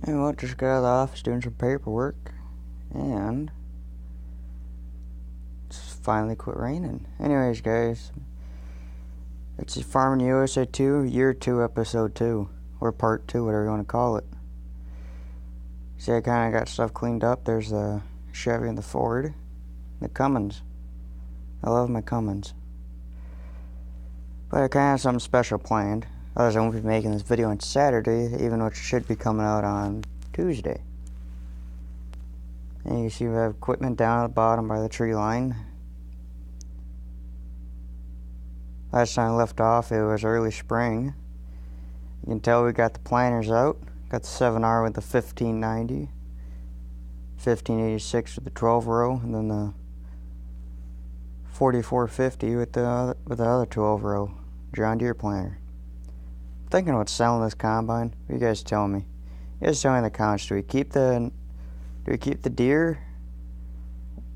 And well, just got out of the office doing some paperwork, and it's finally quit raining. Anyways, guys, it's the Farming USA 2, Year 2, Episode 2, or Part 2, whatever you want to call it. See, I kind of got stuff cleaned up. There's the Chevy and the Ford, the Cummins. I love my Cummins. But I kind of have something special planned. Otherwise, I won't be making this video on Saturday, even though it should be coming out on Tuesday. And you see we have equipment down at the bottom by the tree line. Last time I left off, it was early spring. You can tell we got the planters out. Got the 7R with the 1590, 1586 with the 12 row, and then the 4450 with the other 12 row John Deere planter. I'm thinking about selling this combine. What you guys tell me? You guys tell me in the comments. Do we keep the Deere,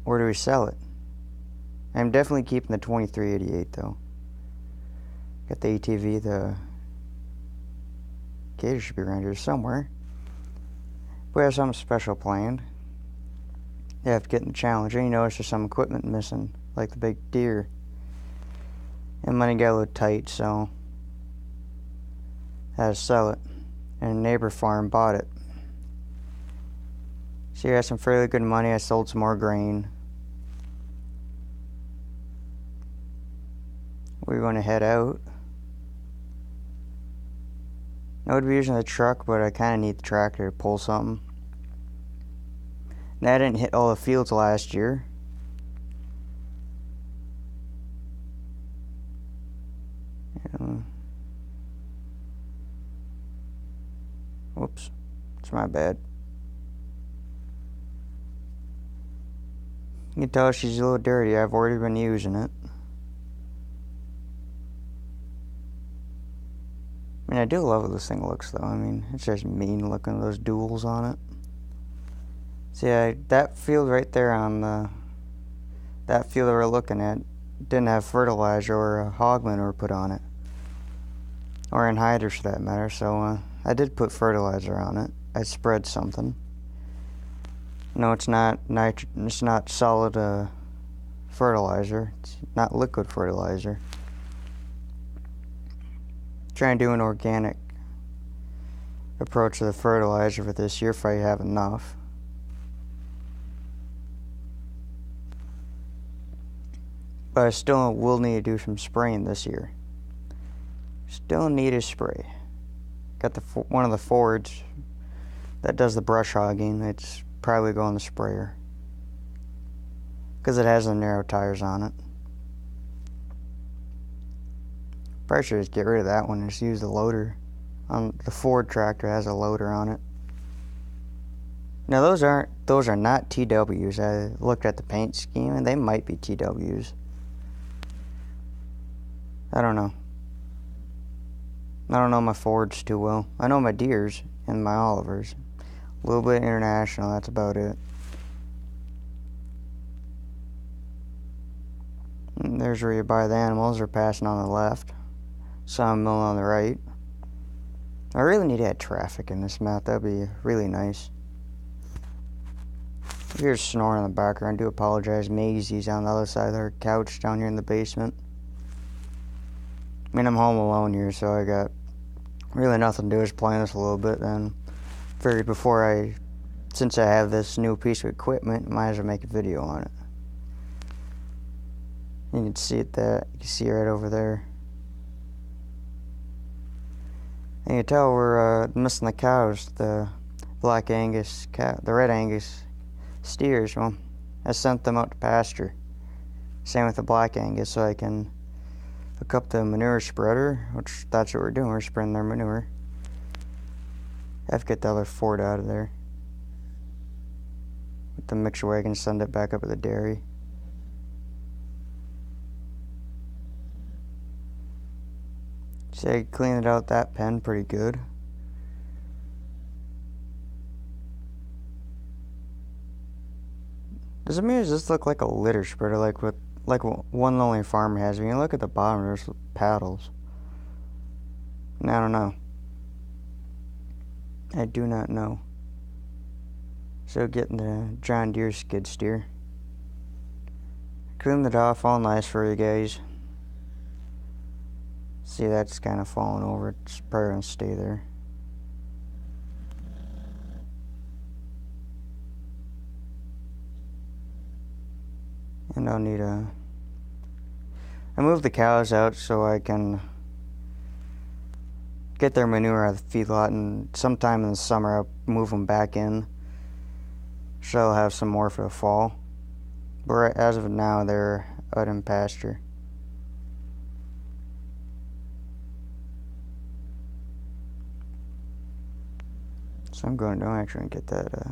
or do we sell it? I'm definitely keeping the 2388 though. Got the ATV. The Gator should be around here somewhere. We have something special planned. You have to get in the challenge. And you notice there's some equipment missing, like the big Deere. And money got a little tight, so I had to sell it. And a neighbor farm bought it. So you got some fairly good money. I sold some more grain. We're going to head out. I would be using the truck, but I kind of need the tractor to pull something. And I didn't hit all the fields last year. Whoops, it's my bad. You can tell she's a little dirty. I've already been using it. I mean, I do love how this thing looks, though. I mean, it's just mean looking, those duals on it. See, that field right there on that field that we're looking at didn't have fertilizer or a hog manure put on it, or anhydrous for that matter. So I did put fertilizer on it. I spread something. No, it's not it's not solid fertilizer. It's not liquid fertilizer. Trying to do an organic approach to the fertilizer for this year if I have enough. But I still will need to do some spraying this year. Still need a spray. Got one of the Fords that does the brush hogging. It's probably going the sprayer because it has the narrow tires on it. Probably should just get rid of that one and just use the loader. The Ford tractor has a loader on it. Now those are not TWs. I looked at the paint scheme and they might be TWs. I don't know. I don't know my Fords too well. I know my Deeres and my Olivers. A little bit international, that's about it. And there's where you buy the animals. They're passing on the left. Sawmill on the right. I really need to add traffic in this map. That'd be really nice. If you're snoring in the background, I do apologize. Maisie's on the other side of her couch down here in the basement. I mean, I'm home alone here, so I got really nothing to do. Just playing this a little bit. Then figured since I have this new piece of equipment, might as well make a video on it. You can see it you can see it right over there. And you can tell we're missing the cows, the black Angus cow, the red Angus steers. Well, I sent them out to pasture. Same with the black Angus, so I can hook up the manure spreader, which that's what we're doing. We're spreading their manure. I have to get the other Ford out of there. With the mixer wagon, send it back up at the dairy. See, I cleaned out that pen pretty good. Does it mean does this look like a litter spreader, like one lonely farmer has? When you look at the bottom, there's paddles. And I don't know. I do not know. So getting the John Deere skid steer. Cleaned it off all nice for you guys. See, that's kind of falling over. It's probably gonna stay there. And I'll need a... I moved the cows out so I can get their manure out of the feedlot, and sometime in the summer I'll move them back in. So I'll have some more for the fall. But as of now, they're out in pasture. So I'm actually going to get that,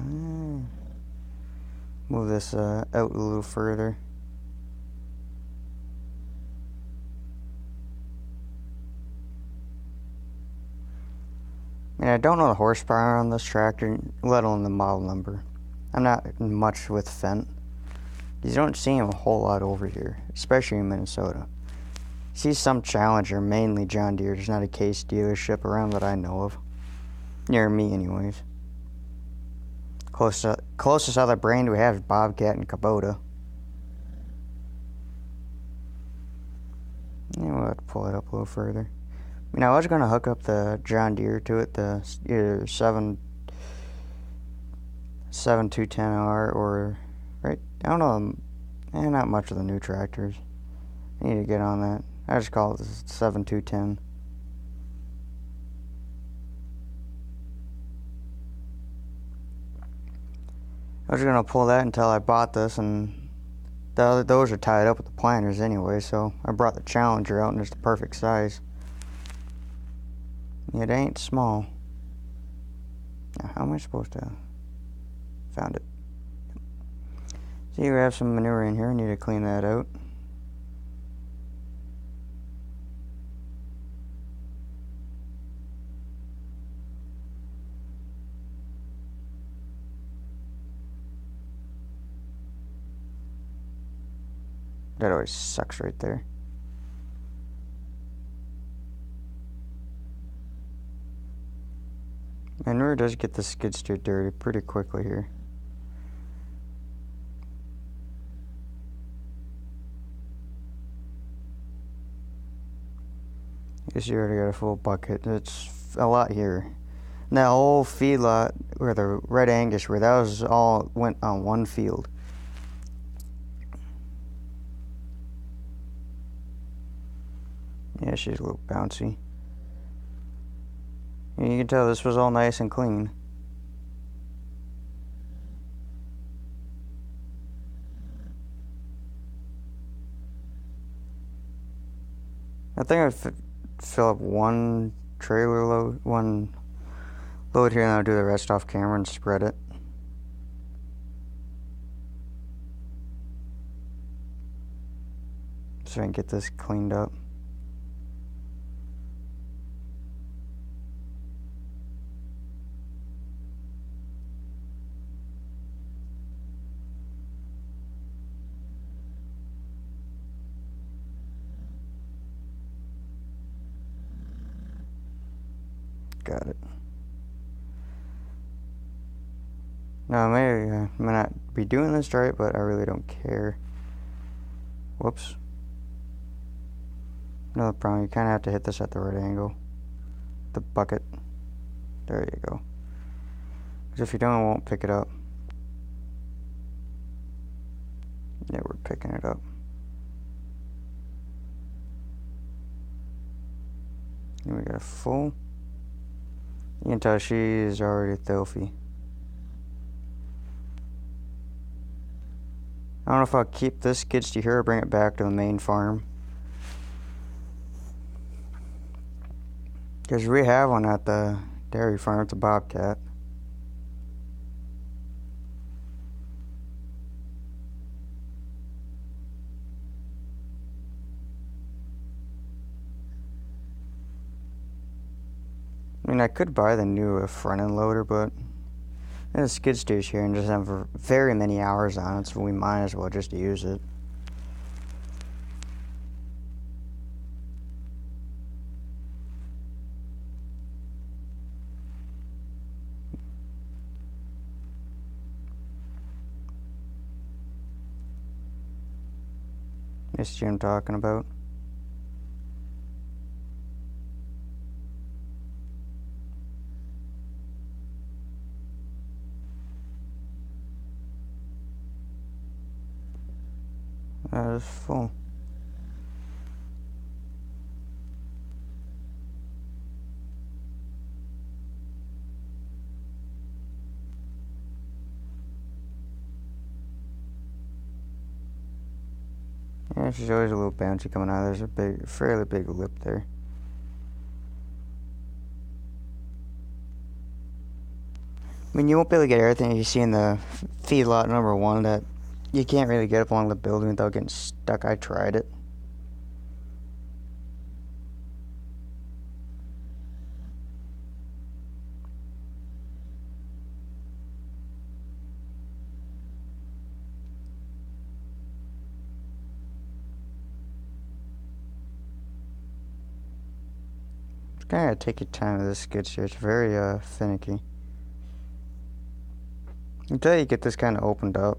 move this out a little further. I mean, I don't know the horsepower on this tractor, let alone the model number. I'm not much with Fendt. You don't see him a whole lot over here, especially in Minnesota. See some Challenger, mainly John Deere. There's not a Case dealership around that I know of. Near me, anyways. Closest other brand we have is Bobcat and Kubota. Yeah, we'll have to pull it up a little further. I mean, I was going to hook up the John Deere to it, the either 7210R or, right? I don't know, not much of the new tractors. I need to get on that. I just call it the 7210. I was going to pull that until I bought this, and those are tied up with the planters anyway, so I brought the Challenger out, and it's the perfect size. It ain't small. Now, how am I supposed to... Found it. See, we have some manure in here. I need to clean that out. That always sucks right there. Manure does get the skid steer dirty pretty quickly here. Guess you already got a full bucket. It's a lot here. And that whole feedlot where the Red Angus were, that was all went on one field. Yeah, she's a little bouncy. And you can tell this was all nice and clean. I think I'd fill up one trailer load, one load here, and I'll do the rest off camera and spread it. So I can get this cleaned up. Got it. Now, maybe I might not be doing this right, but I really don't care. Whoops. Another problem, you kind of have to hit this at the right angle. The bucket. There you go. Because if you don't, it won't pick it up. Yeah, we're picking it up. And we got a full. You can tell she's already filthy. I don't know if I'll keep this skid steer here or bring it back to the main farm. Because we have one at the dairy farm, it's a Bobcat. I mean, I could buy the new front end loader, but the skid steer's here and doesn't have very many hours on it, so we might as well just use it. You see what I'm talking about? That is full. Yeah, she's always a little bouncy coming out. There's a fairly big lip there. I mean, you won't be able to get everything you see in the feedlot number 1 that you can't really get up along the building without getting stuck. I tried it. Just kind of take your time with this skid steer. It's very finicky. Until you get this kind of opened up.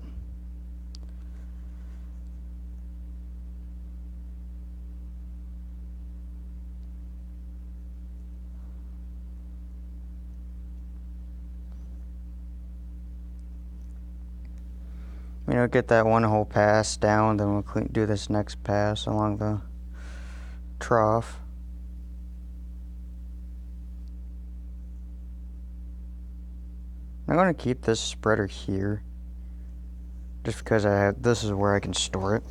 You know, get that one hole pass down, then we'll do this next pass along the trough. I'm going to keep this spreader here, just because this is where I can store it.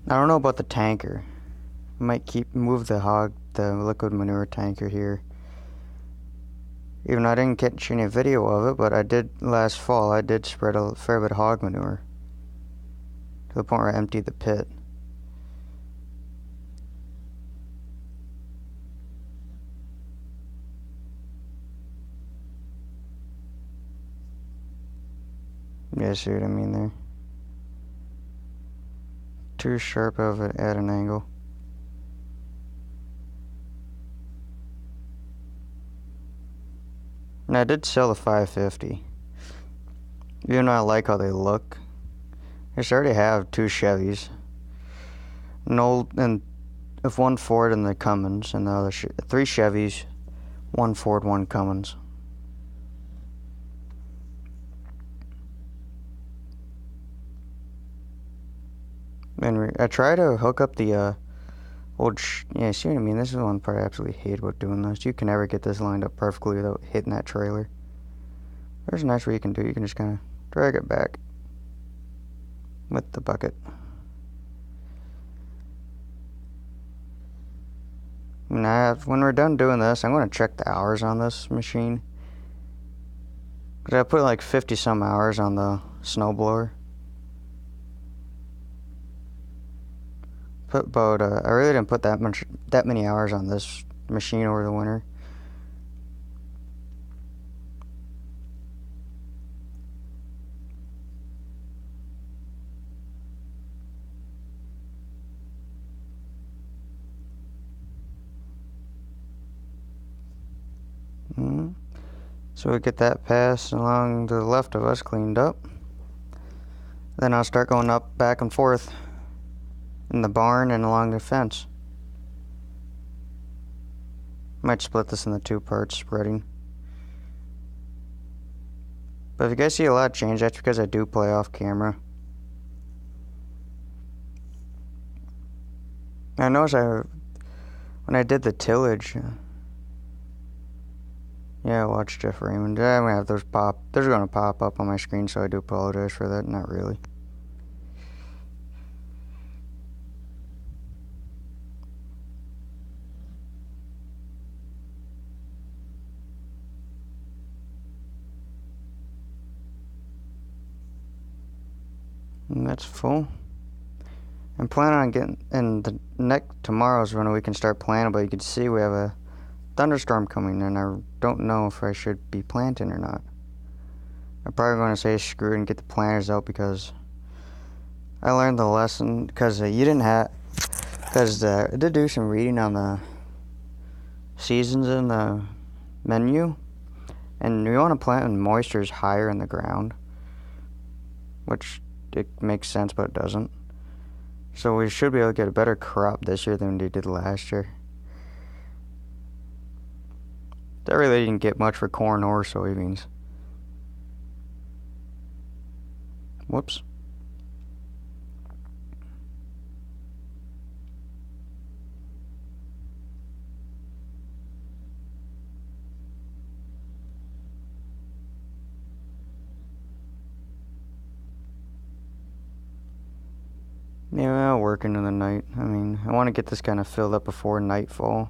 I don't know about the tanker. I might move the liquid manure tanker here. Even though I didn't catch any video of it, but I did last fall. I did spread a fair bit of hog manure to the point where I emptied the pit. Yeah, see what I mean there? Too sharp of it at an angle. And I did sell the 550. Even though I like how they look. I just already have 2 Chevys. And if 1 Ford and the Cummins, and the other 3 Chevys, 1 Ford, 1 Cummins. And I try to hook up the yeah, see what I mean? This is the one part I absolutely hate about doing this. You can never get this lined up perfectly without hitting that trailer. There's a nice way you can do it. You can just kind of drag it back with the bucket. Now, when we're done doing this, I'm going to check the hours on this machine. Because I put like 50 some hours on the snowblower. I really didn't put that many hours on this machine over the winter. So we get that pass along to the left of us cleaned up. Then I'll start going up back and forth in the barn and along the fence. Might split this into 2 parts, spreading. But if you guys see a lot change, that's because I do play off camera. I noticed when I did the tillage, yeah, I watched Jeff Raymond. I'm gonna have those They're gonna pop up on my screen, so I do apologize for that. Not really. And that's full. I'm planning on getting in tomorrow's run we can start planting, but you can see we have a thunderstorm coming and I don't know if I should be planting or not. I'm probably going to say screw it and get the planters out because I learned the lesson because I did do some reading on the seasons in the menu, and you want to plant when moisture is higher in the ground, which it makes sense but it doesn't. So we should be able to get a better crop this year than we did last year. That really didn't get much for corn or soybeans. Whoops. Yeah, I'll work into the night. I mean, I want to get this kind of filled up before nightfall.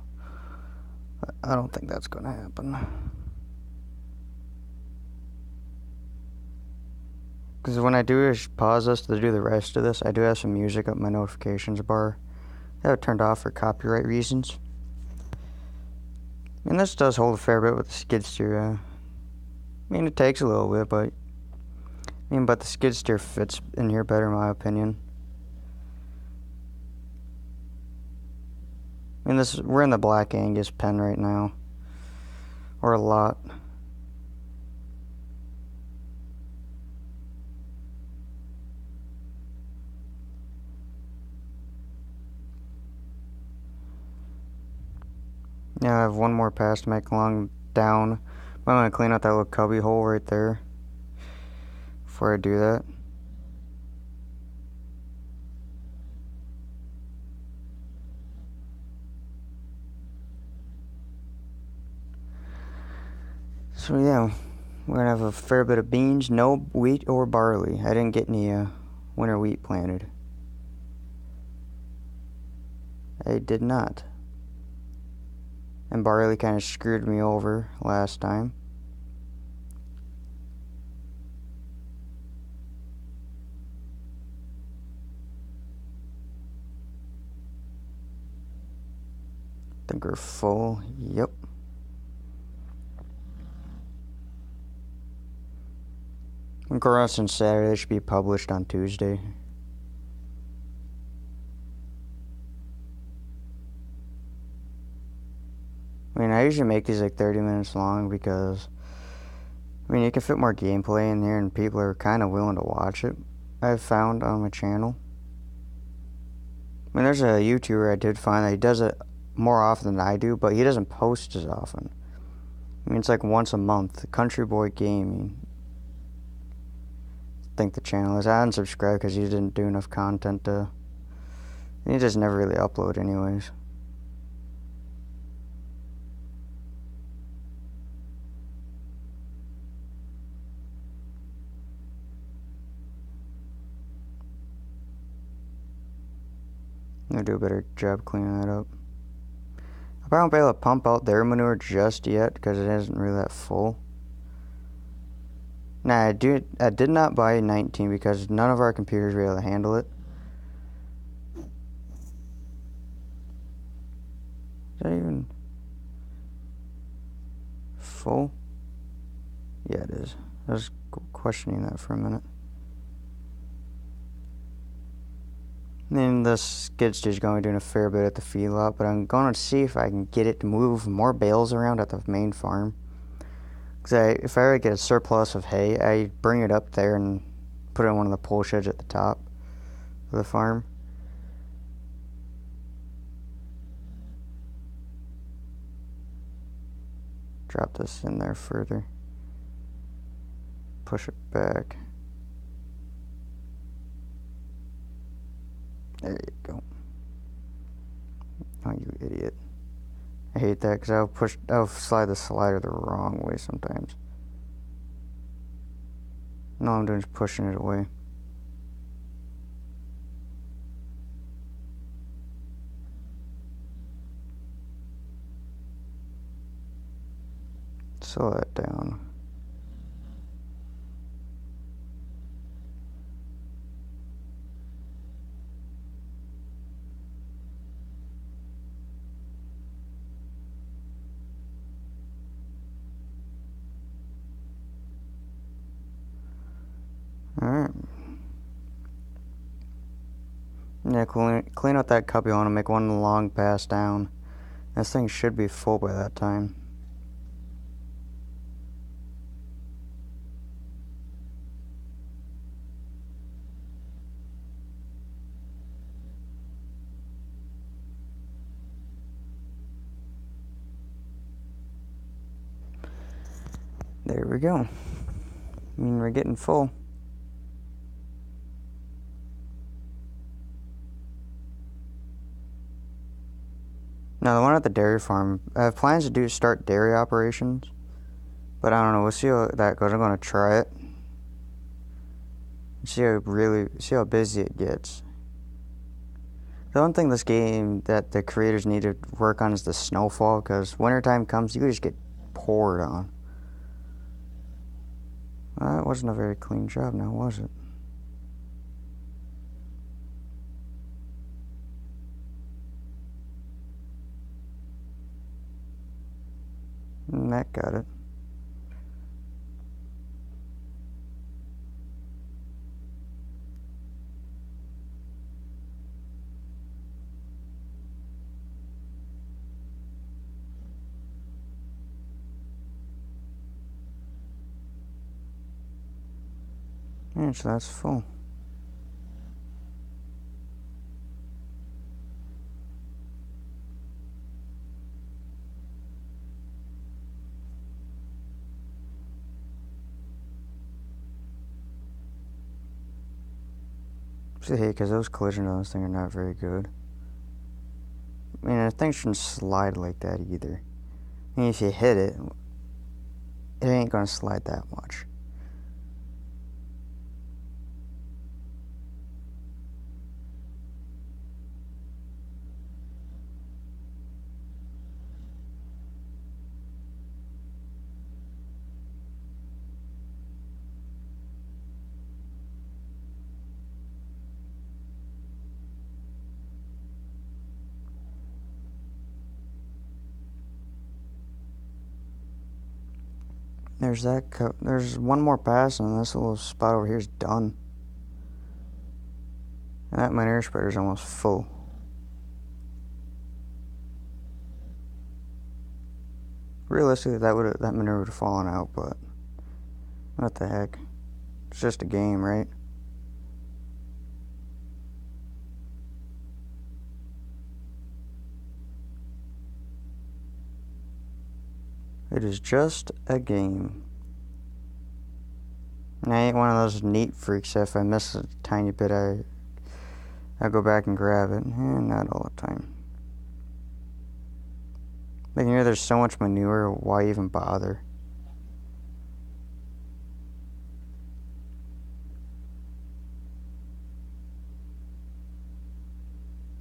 But I don't think that's going to happen. Because when I do pause this to do the rest of this, I do have some music up my notifications bar. I have it turned off for copyright reasons. And this does hold a fair bit with the skid steer. I mean, it takes a little bit, but but the skid steer fits in here better, in my opinion. I mean, we're in the Black Angus pen right now, or a lot. Yeah, I have one more pass to make along down. I'm gonna clean out that little cubby hole right there before I do that. So yeah, we're gonna have a fair bit of beans, no wheat or barley. I didn't get any winter wheat planted. I did not. And barley kind of screwed me over last time. I think we're full. Yep. And Cross and Saturday, they should be published on Tuesday. I mean, I usually make these like 30 minutes long because, I mean, you can fit more gameplay in here and people are kind of willing to watch it, I've found on my channel. I mean, there's a YouTuber I did find that he does it more often than I do, but he doesn't post as often. I mean, it's like once a month. Country Boy Gaming, I think the channel is. I unsubscribed because he didn't do enough content to. He just never really upload, anyways. I'm gonna do a better job cleaning that up. I probably won't be able to pump out their manure just yet because it isn't really that full. Nah, I did not buy 19 because none of our computers were able to handle it. Is that even full? Yeah, it is. I was questioning that for a minute. And then the skid steer is going to be doing a fair bit at the feedlot, but I'm going to see if I can get it to move more bales around at the main farm. Because if I ever get a surplus of hay, I bring it up there and put it in one of the pole sheds at the top of the farm. Drop this in there further. Push it back. There you go. Oh, you idiot. I hate that because I'll slide the slider the wrong way sometimes. No, I'm doing is pushing it away. Slow that down. Alright. Yeah, clean out that cup. You want to make one long pass down. This thing should be full by that time. There we go. I mean, we're getting full. Now, the one at the dairy farm, I have plans to start dairy operations, but I don't know. We'll see how that goes. I'm gonna try it. See how busy it gets. The one thing this game that the creators need to work on is the snowfall, because wintertime comes, you could just get poured on. That wasn't a very clean job now, was it? That got it. Yeah, so that's full. See, hey, because those collisions on this thing are not very good. I mean, the thing shouldn't slide like that either. I mean, if you hit it, it ain't gonna slide that much. There's that. There's one more pass, and this little spot over here is done. And that manure spreader's almost full. Realistically, that manure would have fallen out, but what the heck? It's just a game, right? It is just a game. And I ain't one of those neat freaks that if I miss a tiny bit, I go back and grab it. Not all the time. Like, there's so much manure, why even bother?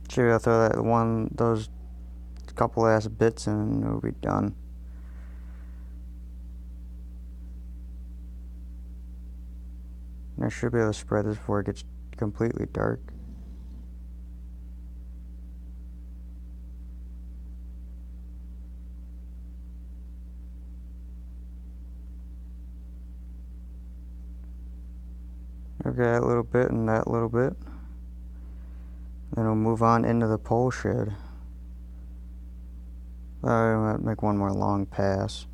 Sure, I'll throw those couple ass bits in and it'll be done. And I should be able to spread this before it gets completely dark. Okay, that little bit and that little bit. Then we'll move on into the pole shed. I might make one more long pass.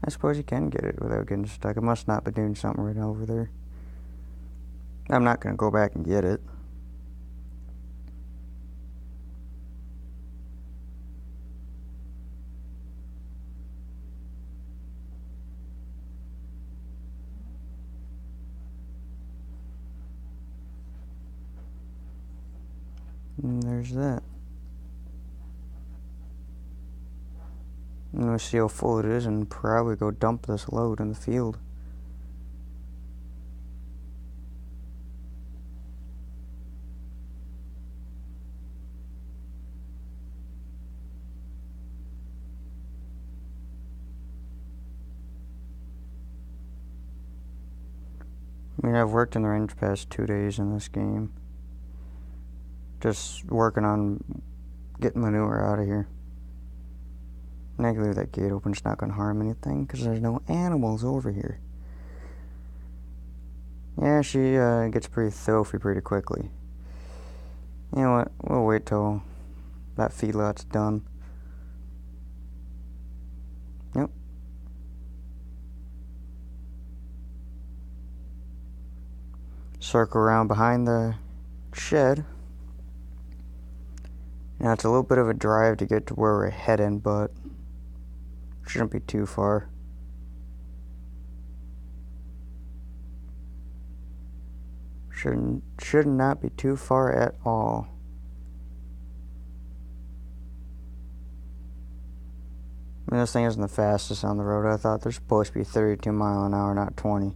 I suppose you can get it without getting stuck. It must not be doing something right over there. I'm not going to go back and get it. And there's that. And we'll see how full it is and probably go dump this load in the field. I mean, I've worked in the range past 2 days in this game. Just working on getting manure out of here. And I can leave that gate open, it's not going to harm anything because there's no animals over here. Yeah, she gets pretty filthy pretty quickly. You know what, we'll wait till that feedlot's done. Yep. Circle around behind the shed. Now it's a little bit of a drive to get to where we're heading, but shouldn't be too far. Should not be too far at all. I mean, this thing isn't the fastest on the road. I thought they're supposed to be 32 mile an hour, not 20.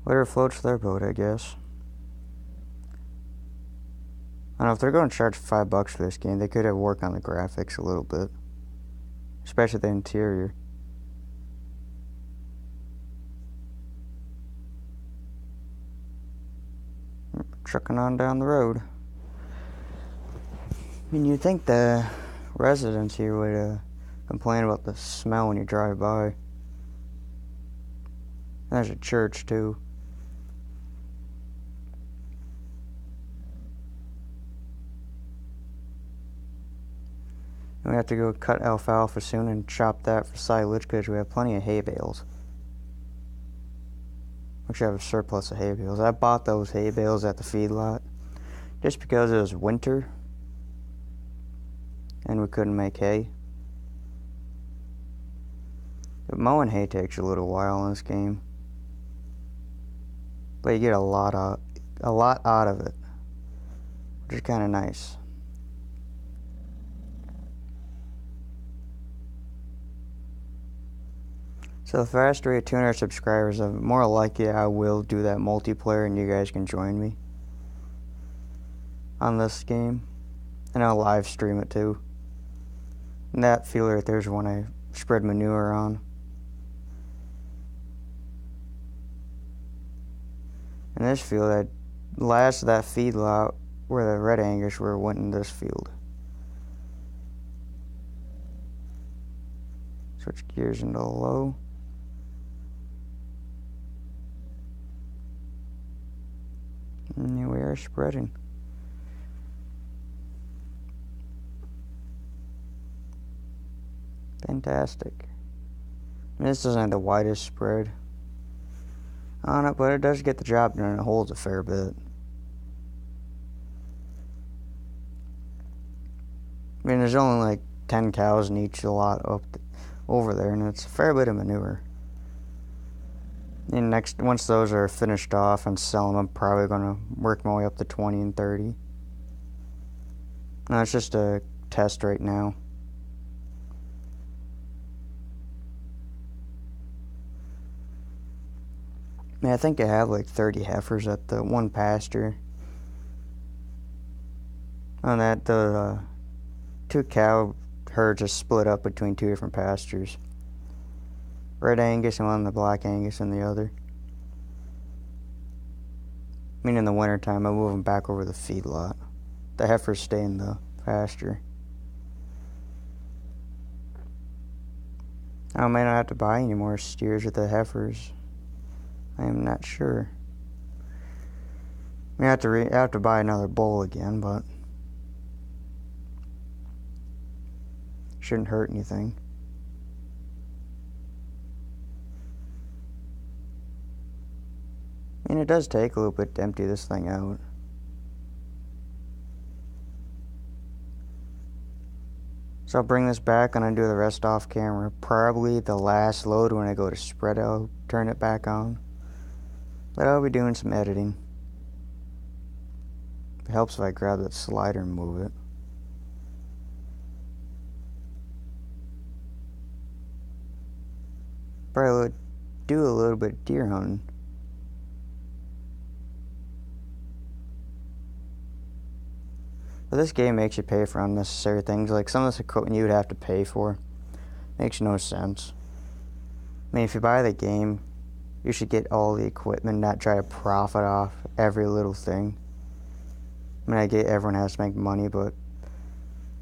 Whatever floats their boat, I guess. I don't know if they're going to charge $5 for this game. They could have worked on the graphics a little bit, especially the interior. Trucking on down the road. I mean, you'd think the residents here would complain about the smell when you drive by. There's a church, too. And we have to go cut alfalfa soon and chop that for silage because we have plenty of hay bales. We should have a surplus of hay bales. I bought those hay bales at the feedlot just because it was winter and we couldn't make hay. But mowing hay takes a little while in this game, but you get a lot out of it, which is kind of nice. So if I reach 200 subscribers, I'm more likely I will do that multiplayer and you guys can join me on this game. And I'll live stream it too. And that field right there is one I spread manure on. And this field, I last of that feedlot where the red Angus were went in this field. Switch gears into low. And here we are spreading. Fantastic. I mean, this isn't have the widest spread on it, but it does get the job done. It holds a fair bit. I mean, there's only like 10 cows in each lot over there, and it's a fair bit of manure. And once those are finished off and sell them, I'm probably going to work my way up to 20 and 30. No, it's just a test right now. I mean, I think I have like 30 heifers at the one pasture. On that, the 2 cow herds are split up between 2 different pastures. Red Angus and one, the black Angus and the other. I mean, in the wintertime, I move them back over the feedlot. The heifers stay in the pasture. I may not have to buy any more steers with the heifers. I am not sure. I have to buy another bull again, but shouldn't hurt anything. I mean, it does take a little bit to empty this thing out. So I'll bring this back and I'll do the rest off camera. Probably the last load when I go to spread, I'll turn it back on. But I'll be doing some editing. It helps if I grab that slider and move it. Probably would do a little bit of deer hunting. But this game makes you pay for unnecessary things. Like some of this equipment you would have to pay for. Makes no sense. I mean, if you buy the game, you should get all the equipment, not try to profit off every little thing. I mean, I get everyone has to make money, but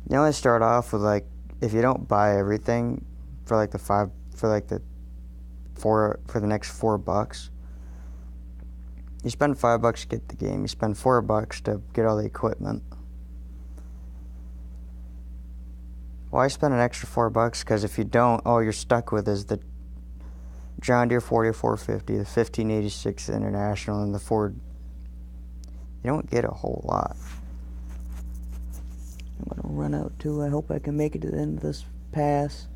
you only start off with like, if you don't buy everything for like the next $4, you spend $5 to get the game. You spend $4 to get all the equipment. Why spend an extra $4? Because if you don't, all you're stuck with is the John Deere 4450, the 1586 International, and the Ford You don't get a whole lot. I'm gonna run out too. I hope I can make it to the end of this pass.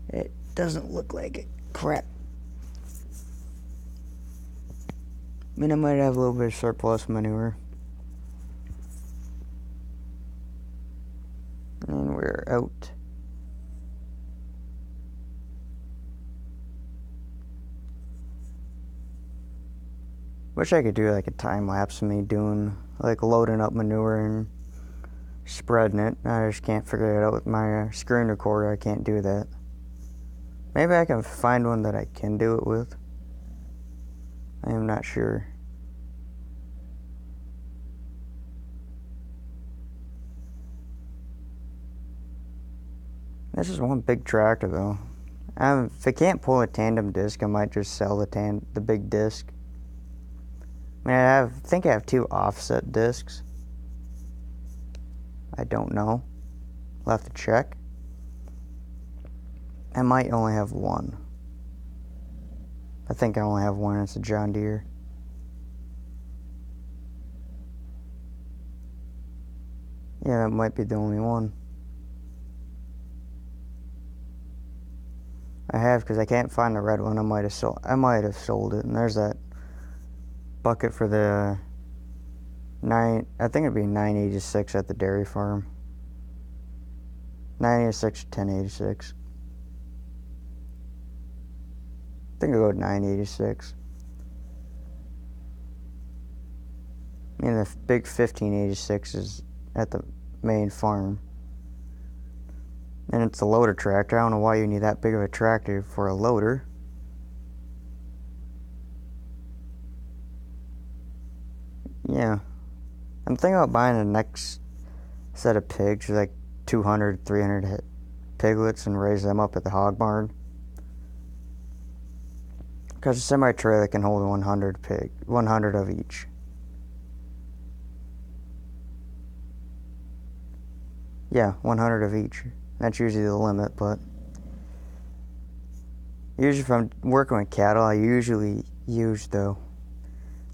It doesn't look like it. Crap. I mean, I might have a little bit of surplus manure. And we're out. Wish I could do like a time lapse of me doing, like, loading up manure and spreading it. I just can't figure it out with my screen recorder. I can't do that. Maybe I can find one that I can do it with. I am not sure. This is one big tractor though. If I can't pull a tandem disc, I might just sell the big disc. I mean, I think I have 2 offset discs. I don't know. I'll have to check. I might only have 1. I think I only have 1. It's a John Deere. Yeah, that might be the only one. I have, because I can't find the red one. I might have sold it. And there's that bucket for the I think it'd be 986 at the dairy farm. 986 to 1086. I think I'll go 986. I mean, the big 1586 is at the main farm. And it's a loader tractor. I don't know why you need that big of a tractor for a loader. Yeah. I'm thinking about buying the next set of pigs, like 200, 300 piglets, and raise them up at the hog barn. Because a semi-trailer can hold 100 of each. Yeah, 100 of each. That's usually the limit, but usually if I'm working with cattle, I usually use the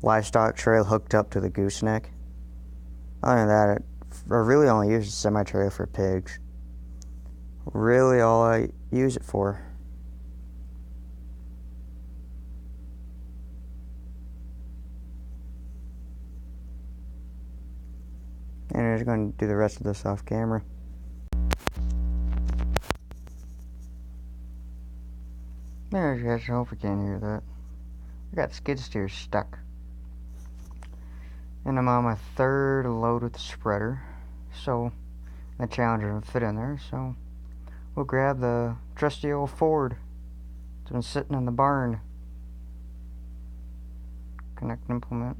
livestock trailer hooked up to the gooseneck. Other than that, I really only use the semi-trailer for pigs. Really all I use it for. And I'm just going to do the rest of this off camera. There you guys, I hope you can't hear that. I got skid steers stuck. And I'm on my 3rd load with the spreader. So, the Challenger will fit in there. So, we'll grab the trusty old Ford. It's been sitting in the barn. Connect and implement.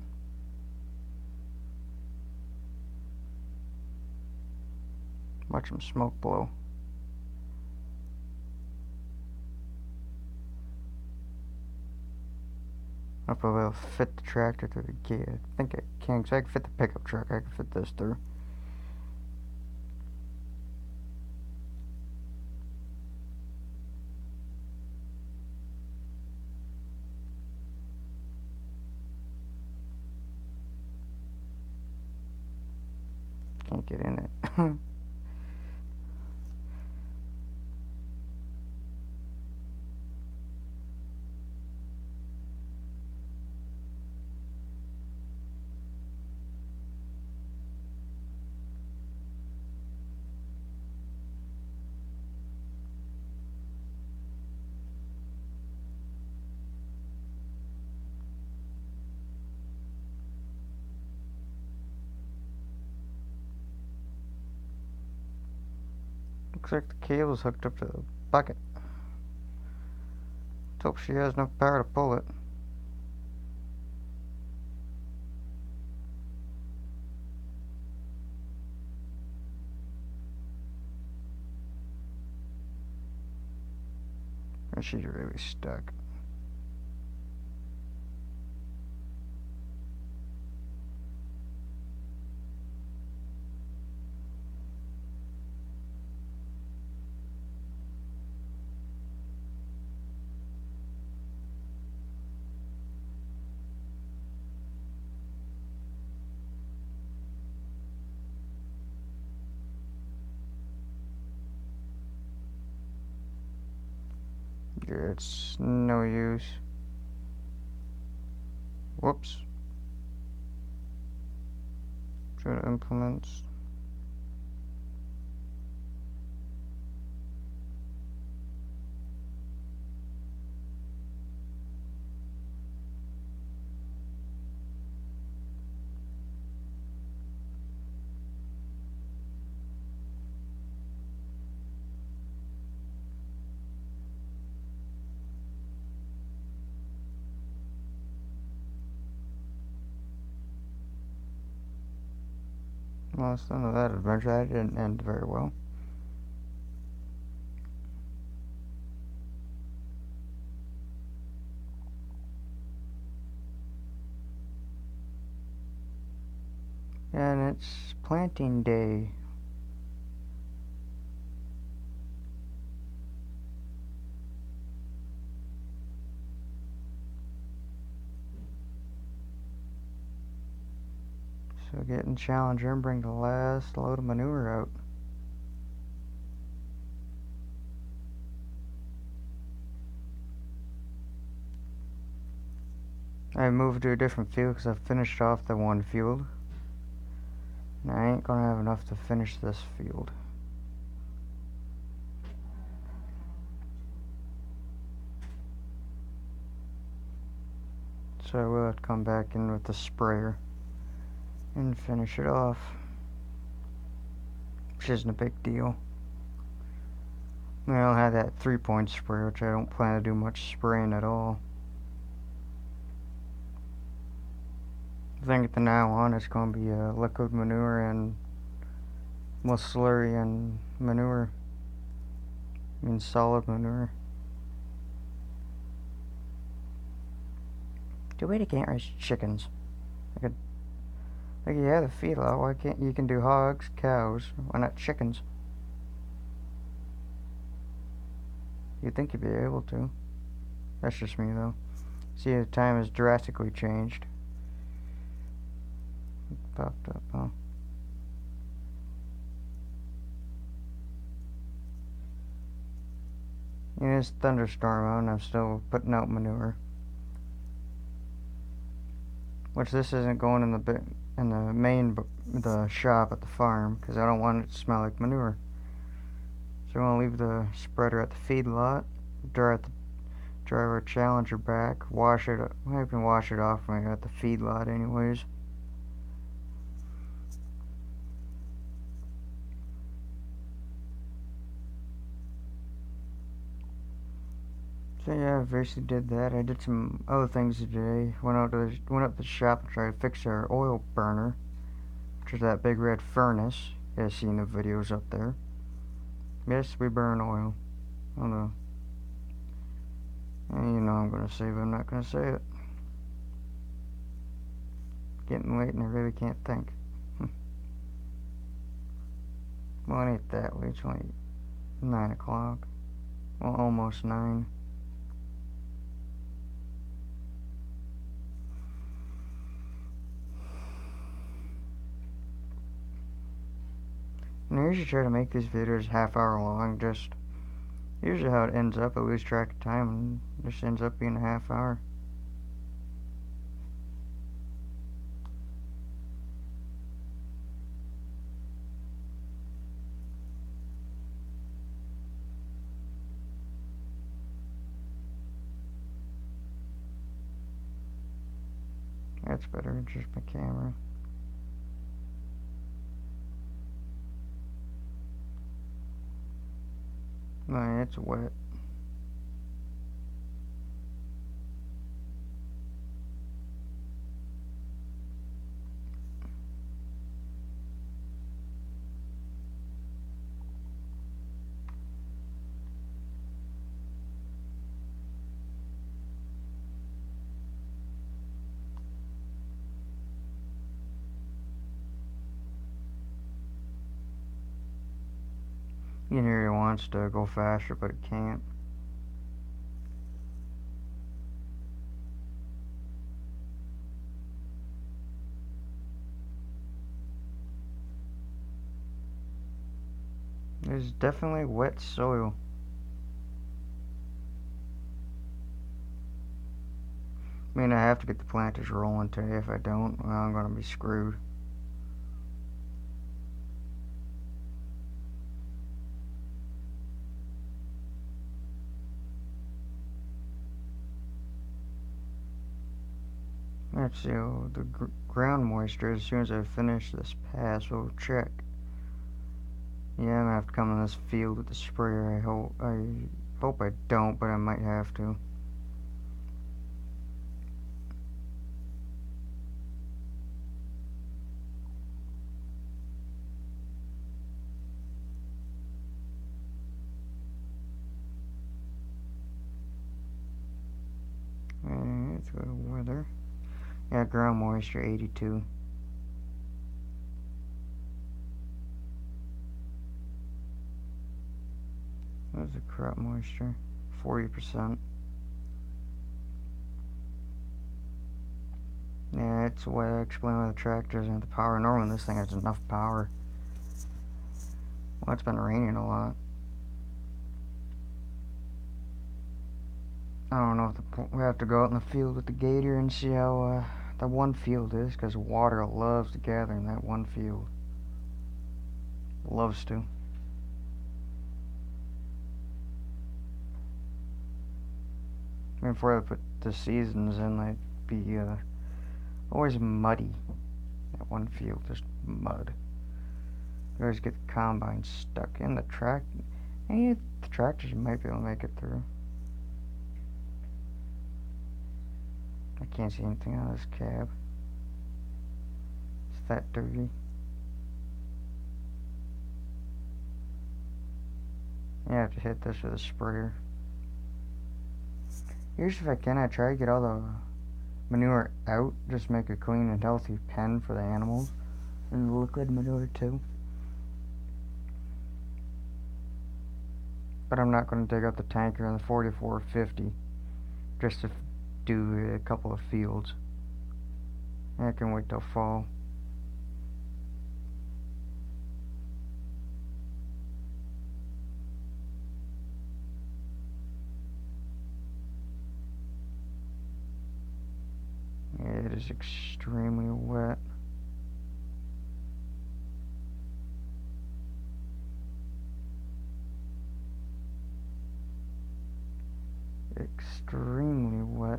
Watch some smoke blow. I'll probably able to fit the tractor through the gate. I think I can, because I can fit the pickup truck. I can fit this through. Can't get in it. Looks like the cable's hooked up to the bucket. Let's hope she has enough power to pull it. And she's really stuck. it's no use. Whoops. Go to implements. Well, it's none of that adventure. That didn't end very well. And it's planting day. So get in Challenger and bring the last load of manure out. I moved to a different field because I finished off the one field. And I ain't gonna have enough to finish this field. So I will have to come back in with the sprayer and finish it off. Which isn't a big deal. I'll have that 3-point sprayer, which I don't plan to do much spraying at all. I think from now on it's going to be liquid manure and slurry and manure. I mean solid manure. Too bad I can't raise chickens. Like, yeah, the feedlot. Why can't you can do hogs, cows? Why not chickens? You'd think you'd be able to. That's just me, though. See, the time has drastically changed. It popped up, huh? Yeah, it's thunderstorm out, and I'm still putting out manure. Which this isn't going in the shop at the farm, because I don't want it to smell like manure. So I'm gonna leave the spreader at the feedlot, drive our Challenger back, wash it. I can wash it off when I got the feedlot, anyways. So yeah, I basically did that. I did some other things today. Went up to the shop and tried to fix our oil burner, which is that big red furnace. You guys seen the videos up there? Yes, we burn oil. I don't know. And you know I'm gonna say, but I'm not gonna say it. Getting late and I really can't think. Well, it ain't that late. It's only 9 o'clock. Well, almost 9. And I usually try to make these videos half-hour long, just usually how it ends up. I lose track of time and just ends up being a half hour. That's better, just my camera. Man, it's wet. You know, it wants to go faster, but it can't. There's definitely wet soil. I mean, I have to get the planters rolling today. If I don't, well, I'm gonna be screwed. Let's see, the ground moisture, as soon as I finish this pass, we'll check. Yeah, I'm gonna have to come in this field with the sprayer. I hope I don't, but I might have to. And let's go to weather. Yeah, ground moisture 82. What's the crop moisture? 40%. Yeah, it's what I explained why the tractor doesn't have the power. Normally this thing has enough power. Well, it's been raining a lot. I don't know if we have to go out in the field with the gator and see how the one field is, because water loves to gather in that one field. Loves to. I mean, before I put the seasons in, they'd be always muddy. That one field, just mud. You always get the combine stuck in the track. And the tractors might be able to make it through. I can't see anything out of this cab. It's that dirty. You have to hit this with a sprayer. Usually if I can, I try to get all the manure out. Just make a clean and healthy pen for the animals. And the liquid manure too. But I'm not going to dig up the tanker in the 4450 just to do a couple of fields. I can wait till fall. It is extremely wet. Extremely wet.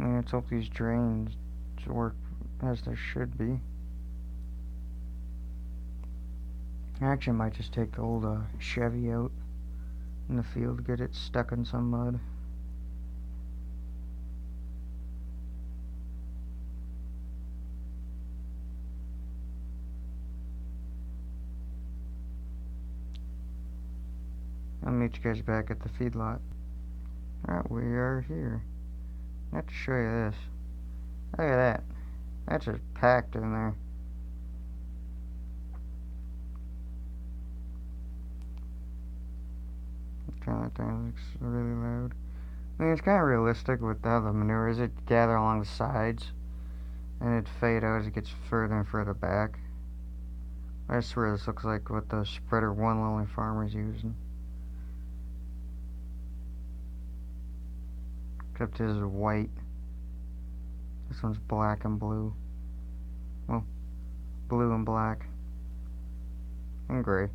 Let's hope these drains work as they should be. I actually might just take the old Chevy out in the field, get it stuck in some mud. I'll meet you guys back at the feedlot. Alright, we are here. I have to show you this. Look at that. That's just packed in there. That thing looks really loud. I mean, it's kind of realistic with how the manure is. It gather along the sides, and it fade out as it gets further and further back. I swear this looks like what the spreader one lonely farmer's using. Except his is white. This one's black and blue. Well, blue and black. And gray.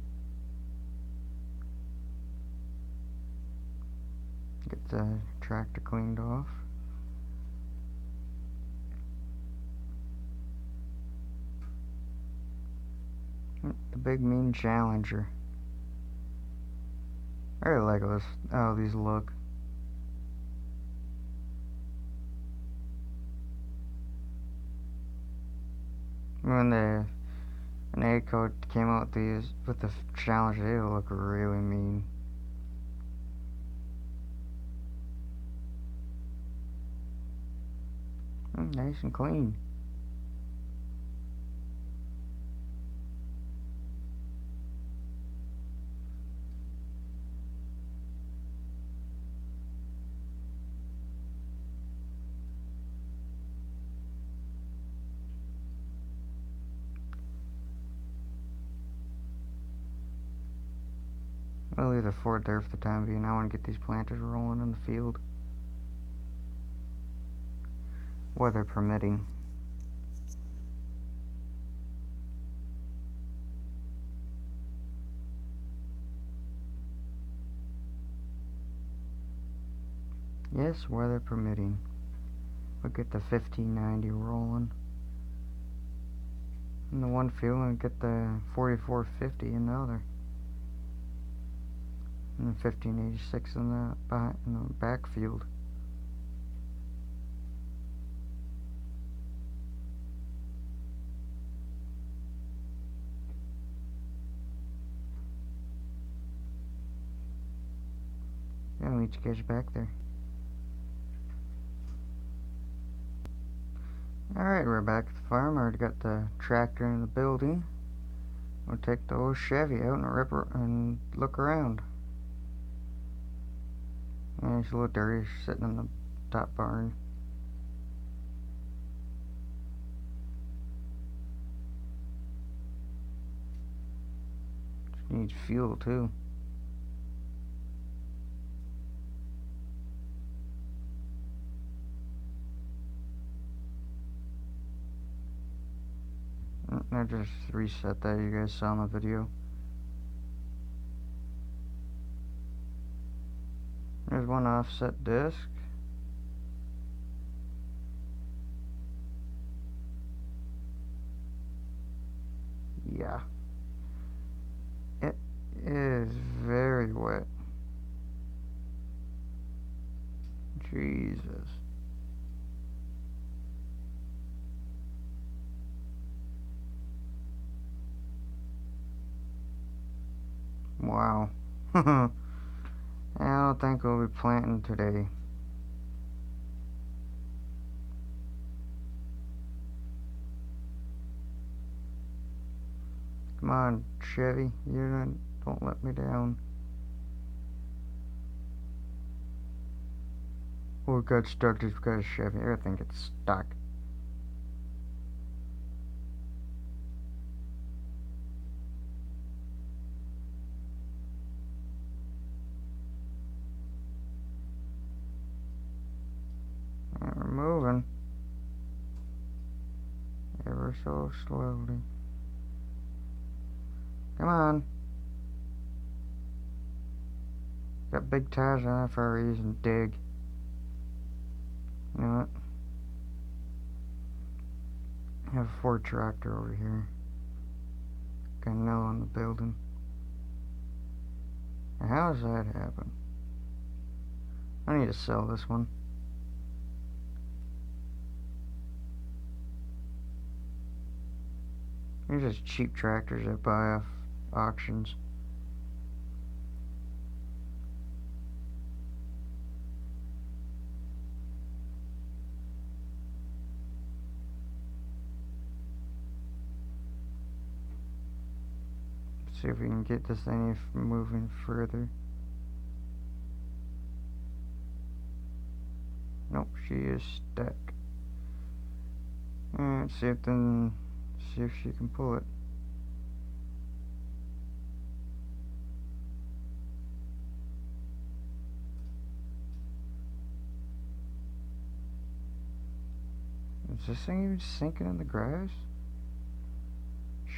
Get the tractor cleaned off. The big mean Challenger. I really like how these look. When the A-Coat came out with the Challenger, they look really mean. Nice and clean. I'll leave the Ford there for the time being. I want to get these planters rolling in the field. Weather permitting. Yes, weather permitting. We'll get the 1590 rolling in the one field and get the 4450 in the other. And the 1586 in the back field. Yeah, I'll meet you guys back there. Alright, we're back at the farm. I already got the tractor in the building. We'll take the old Chevy out and look around. Yeah, it's a little dirty sitting in the top barn. It needs fuel too. I just reset that you guys saw in the video. There's one offset disc. Yeah. It is very wet. Jesus. Wow. I don't think we'll be planting today. Come on, Chevy. Don't let me down. Oh, it got stuck just because Chevy. Everything gets stuck. And we're moving. Ever so slowly. Come on. Got big tires on it for a reason. Dig. You know what? I have a Ford tractor over here. Got a nail on the building. Now, how does that happen? I need to sell this one. These are just cheap tractors I buy off auctions. Let's see if we can get this thing moving further. Nope, she is stuck. Alright, see if she can pull it. Is this thing even sinking in the grass?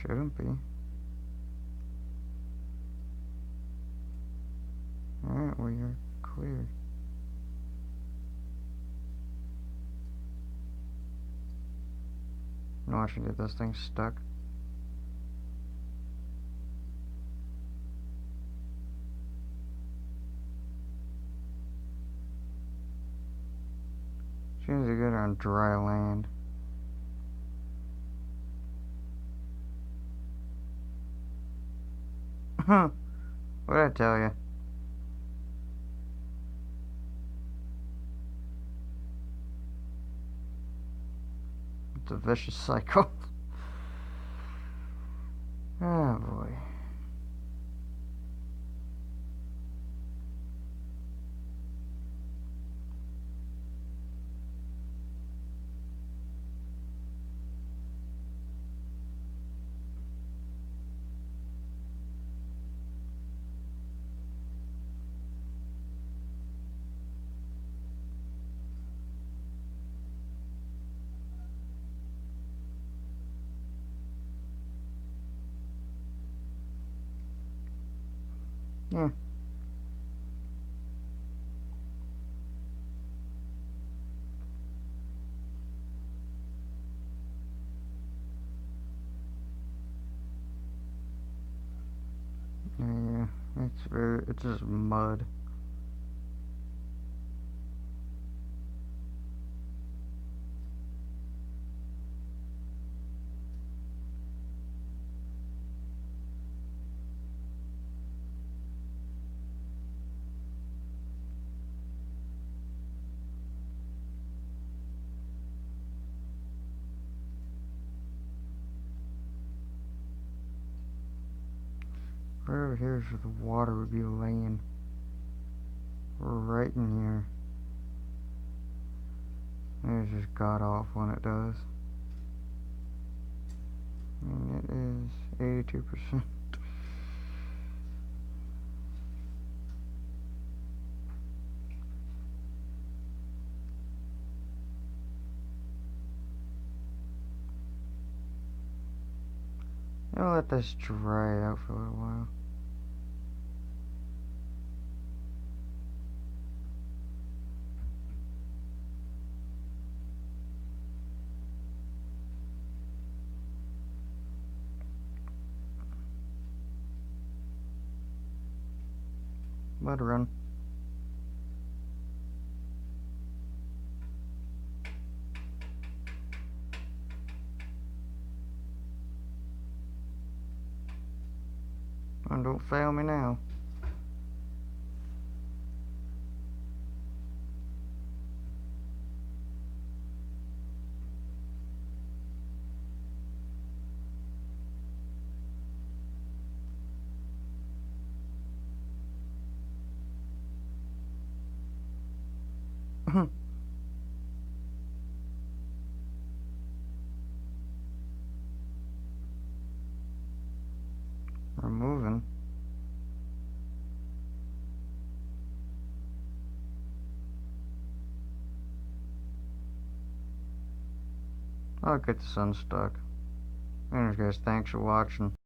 Shouldn't be. Alright, we are clear. No, I should get this thing stuck. She needs to get on dry land. Huh. What'd I tell you? It's a vicious cycle. Oh boy. Yeah. Yeah, it's just mud. Right over here is where the water would be laying. Right in here. It's just god off when it does. And it is 82%. I'll let this dry out for a little while. Let it run. And don't fail me now. We're moving. I'll get the sun stuck. Anyways guys, thanks for watching.